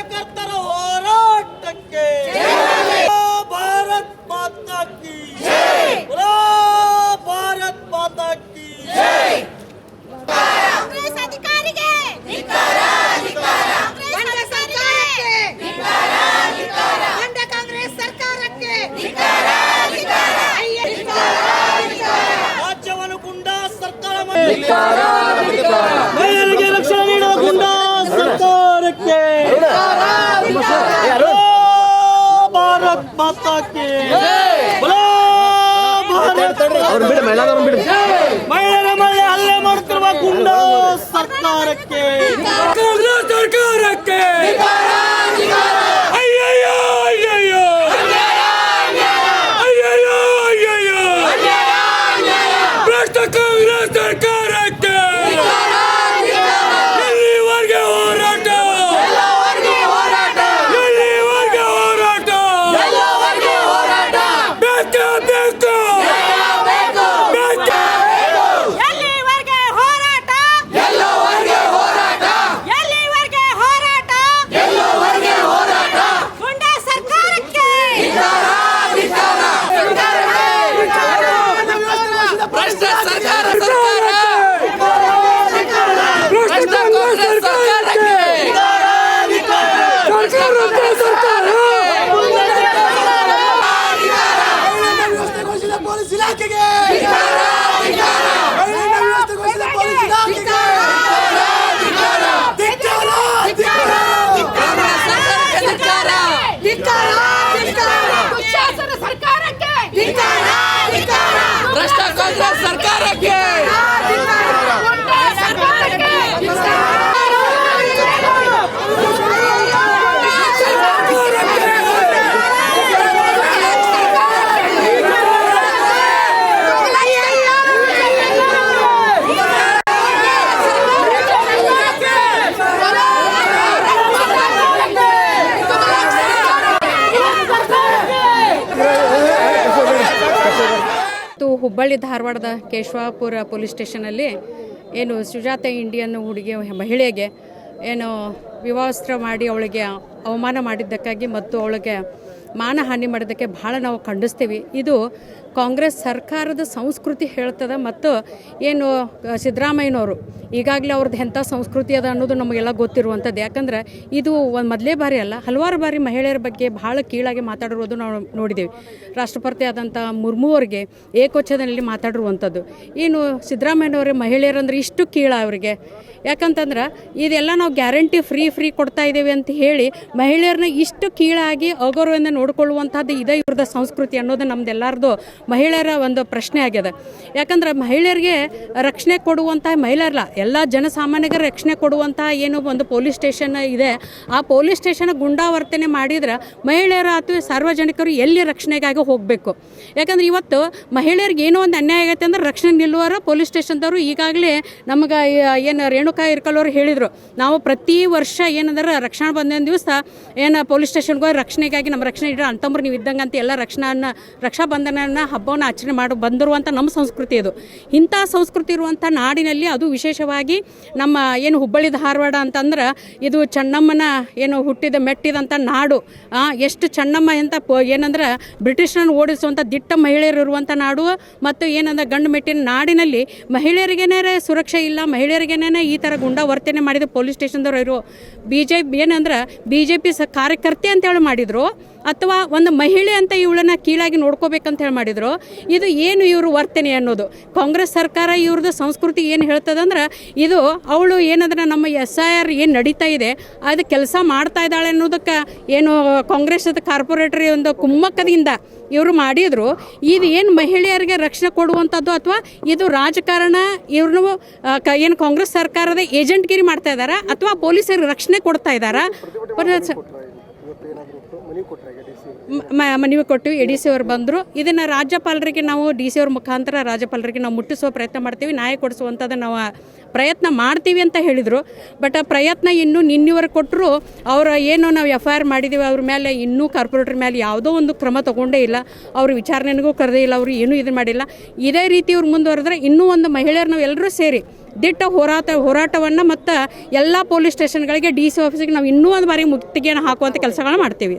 ಕಾರ್ಯಕರ್ತರ ಹೋರಾಟಕ್ಕೆ ಭಾರತ್ ಮಾತಾ ಕಿ ಭಾರತ್ ಮಾತಾ ಕಿ ಕಾಂಗ್ರೆಸ್ ಅಧಿಕಾರಿಗೆ ಕಾಂಗ್ರೆಸ್ ಸರ್ಕಾರಕ್ಕೆ ರಾಜ್ಯವನ್ನು ಗುಂಡಾ ಸರ್ಕಾರ ಮಹಿಳೆಯರಿಗೆ ರಕ್ಷಣೆ ನೀಡುವ ಗುಂಡಾ ಸರ್ಕಾರಕ್ಕೆ ಭಾರತ್ ಮಾತಾ ಕಿ ಮಹಿಳೆಯರ ಮೇಲೆ ಹಲ್ಲೆ ಮಾಡುತ್ತಿರುವ ಗುಂಡಾ ಸರ್ಕಾರಕ್ಕೆ ಕಾಂಗ್ರೆಸ್ ಸರ್ಕಾರಕ್ಕೆ ಅಯ್ಯಯ್ಯೋ ಅಯ್ಯಯ್ಯೋ ಅಯ್ಯಯ್ಯೋ ಅಯ್ಯಯ್ಯೋ ಭ್ರಷ್ಟ ಕಾಂಗ್ರೆಸ್ ಸರ್ಕಾರಕ್ಕೆ ಎಲ್ಲಿವರೆಗೆ ಹೋರಾಟ ಎಲ್ಲಿವರೆಗೆ ಹೋರಾಟ ಬೇಕು ಬೇಕು ಪೊಲೀಸ್ ಇಲಾಖೆಗೆ ಭ್ರಷ್ಟ ಕಾಂಗ್ರೆಸ್ ಸರ್ಕಾರಕ್ಕೆ ಹುಬ್ಬಳ್ಳಿ ಧಾರವಾಡದ ಕೇಶವಾಪುರ ಪೊಲೀಸ್ ಸ್ಟೇಷನಲ್ಲಿ ಏನು ಸುಜಾತ ಇಂಡಿಯನ್ ಹುಡುಗಿ ಮಹಿಳೆಗೆ ಏನು ವಿವಾಸ್ತ್ರ ಮಾಡಿ ಅವಳಿಗೆ ಅವಮಾನ ಮಾಡಿದ್ದಕ್ಕಾಗಿ ಮತ್ತು ಅವಳಿಗೆ ಮಾನಹಾನಿ ಮಾಡಿದ್ದಕ್ಕೆ ಭಾಳ ನಾವು ಖಂಡಿಸ್ತೀವಿ. ಇದು ಕಾಂಗ್ರೆಸ್ ಸರ್ಕಾರದ ಸಂಸ್ಕೃತಿ ಹೇಳ್ತದೆ. ಮತ್ತು ಏನು ಸಿದ್ದರಾಮಯ್ಯನವರು ಈಗಾಗಲೇ ಅವ್ರದ್ದು ಎಂಥ ಸಂಸ್ಕೃತಿ ಅದ ಅನ್ನೋದು ನಮಗೆಲ್ಲ ಗೊತ್ತಿರುವಂಥದ್ದು. ಯಾಕಂದ್ರೆ ಇದು ಒಂದು ಮೊದಲೇ ಬಾರಿ ಅಲ್ಲ, ಹಲವಾರು ಬಾರಿ ಮಹಿಳೆಯರ ಬಗ್ಗೆ ಭಾಳ ಕೀಳಾಗಿ ಮಾತಾಡಿರೋದು ನಾವು ನೋಡಿದ್ದೀವಿ. ರಾಷ್ಟ್ರಪತಿ ಆದಂಥ ಮುರ್ಮು ಅವರಿಗೆ ಏಕವಚನದಲ್ಲಿ ಮಾತಾಡಿರುವಂಥದ್ದು. ಏನು ಸಿದ್ದರಾಮಯ್ಯನವರೇ ಮಹಿಳೆಯರಂದ್ರೆ ಇಷ್ಟು ಕೀಳ ಅವರಿಗೆ. ಯಾಕಂತಂದ್ರೆ ಇದೆಲ್ಲ ನಾವು ಗ್ಯಾರಂಟಿ ಫ್ರೀ ಕೊಡ್ತಾ ಇದ್ದೀವಿ ಅಂತ ಹೇಳಿ ಮಹಿಳೆಯರನ್ನ ಇಷ್ಟು ಕೀಳಾಗಿ ಅಗೌರವದಿಂದ ನೋಡಿಕೊಳ್ಳುವಂಥದ್ದು ಇದೇ ಇವ್ರದ್ದು ಸಂಸ್ಕೃತಿ ಅನ್ನೋದು ನಮ್ದೆಲ್ಲರದು ಮಹಿಳೆಯರ ಒಂದು ಪ್ರಶ್ನೆ ಆಗ್ಯದ. ಯಾಕಂದ್ರೆ ಮಹಿಳೆಯರಿಗೆ ರಕ್ಷಣೆ ಕೊಡುವಂಥ ಮಹಿಳೆಯರಲ್ಲ, ಎಲ್ಲ ಜನಸಾಮಾನ್ಯರಿಗೆ ರಕ್ಷಣೆ ಕೊಡುವಂಥ ಏನು ಒಂದು ಪೊಲೀಸ್ ಸ್ಟೇಷನ್ ಇದೆ, ಆ ಪೊಲೀಸ್ ಸ್ಟೇಷನ್ ಗುಂಡಾವರ್ತನೆ ಮಾಡಿದ್ರೆ ಮಹಿಳೆಯರು ಅಥವಾ ಸಾರ್ವಜನಿಕರು ಎಲ್ಲಿ ರಕ್ಷಣೆಗಾಗಿ ಹೋಗಬೇಕು. ಯಾಕಂದ್ರೆ ಇವತ್ತು ಮಹಿಳೆಯರಿಗೆ ಏನೋ ಒಂದು ಅನ್ಯಾಯ ಆಗೈತೆ ಅಂದ್ರೆ ರಕ್ಷಣೆ ನಿಲ್ಲುವರ ಪೊಲೀಸ್ ಸ್ಟೇಷನ್ದವರು ಈಗಾಗಲೇ ನಮಗೆ ಏನು ರೇಣುಕಾ ಇರ್ಕಲ್ಲವರು ಹೇಳಿದರು, ನಾವು ಪ್ರತಿ ವರ್ಷ ಏನಂದ್ರೆ ರಕ್ಷಣಾ ಬಂಧನ ದಿವಸ ಏನು ಪೊಲೀಸ್ ಸ್ಟೇಷನ್ಗೆ ಹೋಗಿ ರಕ್ಷಣೆಗಾಗಿ ನಮ್ಮ ರಕ್ಷಣೆ ಇಡ್ರಿ ಅಂತಂಬ್ರು ನೀವು ಇದ್ದಂಗೆ ಅಂತ ಎಲ್ಲ ರಕ್ಷಾ ಬಂಧನ ಹಬ್ಬವನ್ನು ಆಚರಣೆ ಮಾಡಿ ಬಂದಿರುವಂಥ ನಮ್ಮ ಸಂಸ್ಕೃತಿ ಇದು. ಇಂಥ ಸಂಸ್ಕೃತಿ ಇರುವಂಥ ನಾಡಿನಲ್ಲಿ ಅದು ವಿಶೇಷವಾಗಿ ನಮ್ಮ ಏನು ಹುಬ್ಬಳ್ಳಿ ಧಾರವಾಡ ಅಂತಂದ್ರೆ ಇದು ಚೆನ್ನಮ್ಮನ ಏನು ಹುಟ್ಟಿದ ಮೆಟ್ಟಿದಂಥ ನಾಡು. ಎಷ್ಟು ಚೆನ್ನಮ್ಮ ಅಂತ ಏನಂದ್ರೆ ಬ್ರಿಟಿಷರನ್ನು ಓಡಿಸುವಂಥ ದಿಟ್ಟ ಮಹಿಳೆಯರು ಇರುವಂಥ ನಾಡು. ಮತ್ತು ಏನಂದ್ರೆ ಗಂಡು ಮೆಟ್ಟಿನ ನಾಡಿನಲ್ಲಿ ಮಹಿಳೆಯರಿಗೇನೇ ಸುರಕ್ಷೆ ಇಲ್ಲ, ಮಹಿಳೆಯರಿಗೇನೇ ಈ ಥರ ಗುಂಡಾ ವರ್ತನೆ ಮಾಡಿದ ಪೊಲೀಸ್ ಸ್ಟೇಷನ್ದವರು ಇರೋ ಏನಂದ್ರೆ BJP ಕಾರ್ಯಕರ್ತೆ ಅಂತೇಳಿ ಮಾಡಿದರು, ಅಥವಾ ಒಂದು ಮಹಿಳೆ ಅಂತ ಇವಳನ್ನ ಕೀಳಾಗಿ ನೋಡ್ಕೋಬೇಕಂತ ಹೇಳಿ ಮಾಡಿದರು. ಇದು ಏನು ಇವರು ವರ್ತನೆ ಅನ್ನೋದು ಕಾಂಗ್ರೆಸ್ ಸರ್ಕಾರ ಇವ್ರದ್ದು ಸಂಸ್ಕೃತಿ ಏನು ಹೇಳ್ತದಂದ್ರೆ ಇದು ಅವಳು ಏನಂದ್ರೆ ನಮ್ಮ SIR ಏನು ನಡೀತಾ ಇದೆ ಅದು ಕೆಲಸ ಮಾಡ್ತಾ ಇದ್ದಾಳೆ ಅನ್ನೋದಕ್ಕೆ ಏನು ಕಾಂಗ್ರೆಸ್ದ ಕಾರ್ಪೊರೇಟರ್ ಒಂದು ಕುಮ್ಮಕ್ಕದಿಂದ ಇವರು ಮಾಡಿದ್ರು. ಇದು ಏನು ಮಹಿಳೆಯರಿಗೆ ರಕ್ಷಣೆ ಕೊಡುವಂಥದ್ದು ಅಥವಾ ಇದು ರಾಜಕಾರಣ ಇವ್ರನ್ನು ಏನು ಕಾಂಗ್ರೆಸ್ ಸರ್ಕಾರದ ಏಜೆಂಟ್ಗಿರಿ ಮಾಡ್ತಾ ಇದ್ದಾರಾ ಅಥವಾ ಪೊಲೀಸರಿಗೆ ರಕ್ಷಣೆ ಕೊಡ್ತಾ ಇದ್ದಾರಾ? ಮನವಿ ಕೊಟ್ಟಿವಿ. ADC ಅವರು ಬಂದರು. ಇದನ್ನು ರಾಜ್ಯಪಾಲರಿಗೆ ನಾವು DC ಅವ್ರ ಮುಖಾಂತರ ರಾಜ್ಯಪಾಲರಿಗೆ ನಾವು ಮುಟ್ಟಿಸುವ ಪ್ರಯತ್ನ ಮಾಡ್ತೀವಿ, ನ್ಯಾಯ ಕೊಡಿಸುವಂಥದ್ದು ನಾವು ಪ್ರಯತ್ನ ಮಾಡ್ತೀವಿ ಅಂತ ಹೇಳಿದರು. ಬಟ್ ಆ ಪ್ರಯತ್ನ ಇನ್ನೂ ನಿನ್ನೆವರೆಗೆ ಕೊಟ್ಟರು. ಅವರ ಏನು ನಾವು FIR ಮಾಡಿದ್ದೀವಿ ಅವ್ರ ಮೇಲೆ ಇನ್ನೂ ಕಾರ್ಪೊರೇಟರ್ ಮೇಲೆ ಯಾವುದೋ ಒಂದು ಕ್ರಮ ತೊಗೊಂಡೇ ಇಲ್ಲ. ಅವರು ವಿಚಾರಣೆಗೂ ಕರೆದೇ ಇಲ್ಲ, ಅವರು ಏನೂ ಇದು ಮಾಡಿಲ್ಲ. ಇದೇ ರೀತಿ ಇವ್ರು ಮುಂದುವರೆದ್ರೆ ಇನ್ನೂ ಒಂದು ಮಹಿಳೆಯರು ನಾವು ಎಲ್ಲರೂ ಸೇರಿ ದಿಟ್ಟ ಹೋರಾಟವನ್ನು ಮತ್ತು ಎಲ್ಲ ಪೊಲೀಸ್ ಸ್ಟೇಷನ್ಗಳಿಗೆ DC ಆಫೀಸಿಗೆ ನಾವು ಇನ್ನೂ ಒಂದು ಬಾರಿ ಮುತ್ತಿಗೆಯನ್ನು ಹಾಕುವಂಥ ಕೆಲಸಗಳನ್ನ ಮಾಡ್ತೀವಿ.